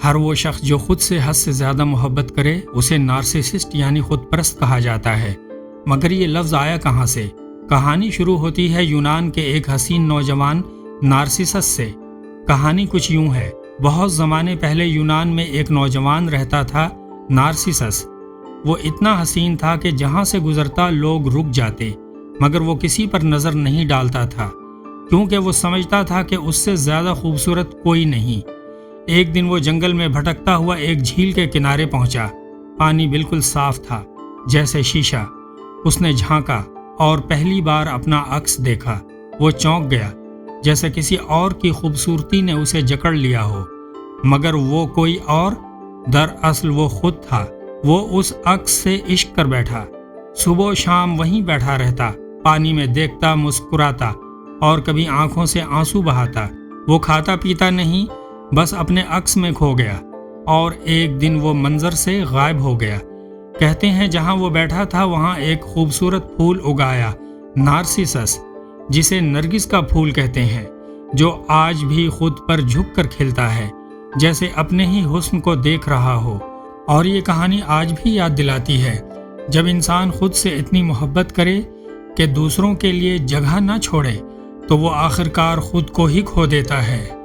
ہر وہ شخص جو خود سے حد سے زیادہ محبت کرے اسے نارسسسٹ یعنی خود پرست کہا جاتا ہے۔ مگر یہ لفظ آیا کہاں سے؟ کہانی شروع ہوتی ہے یونان کے ایک حسین نوجوان نارسسس سے۔ کہانی کچھ یوں ہے، بہت زمانے پہلے یونان میں ایک نوجوان رہتا تھا نارسسس۔ وہ اتنا حسین تھا کہ جہاں سے گزرتا لوگ رک جاتے، مگر وہ کسی پر نظر نہیں ڈالتا تھا، کیونکہ وہ سمجھتا تھا کہ اس سے زیادہ خوبصورت کوئی نہیں۔ ایک دن وہ جنگل میں بھٹکتا ہوا ایک جھیل کے کنارے پہنچا۔ پانی بالکل صاف تھا، جیسے شیشہ۔ اس نے جھانکا اور پہلی بار اپنا عکس دیکھا۔ وہ چونک گیا، جیسے کسی اور کی خوبصورتی نے اسے جکڑ لیا ہو، مگر وہ کوئی اور، دراصل وہ خود تھا۔ وہ اس عکس سے عشق کر بیٹھا۔ صبح و شام وہیں بیٹھا رہتا، پانی میں دیکھتا، مسکراتا اور کبھی آنکھوں سے آنسو بہاتا۔ وہ کھاتا پیتا نہیں، بس اپنے عکس میں کھو گیا، اور ایک دن وہ منظر سے غائب ہو گیا۔ کہتے ہیں جہاں وہ بیٹھا تھا وہاں ایک خوبصورت پھول اگایا، نارسسس، جسے نرگس کا پھول کہتے ہیں، جو آج بھی خود پر جھک کر کھلتا ہے، جیسے اپنے ہی حسن کو دیکھ رہا ہو۔ اور یہ کہانی آج بھی یاد دلاتی ہے، جب انسان خود سے اتنی محبت کرے کہ دوسروں کے لیے جگہ نہ چھوڑے، تو وہ آخرکار خود کو ہی کھو دیتا ہے۔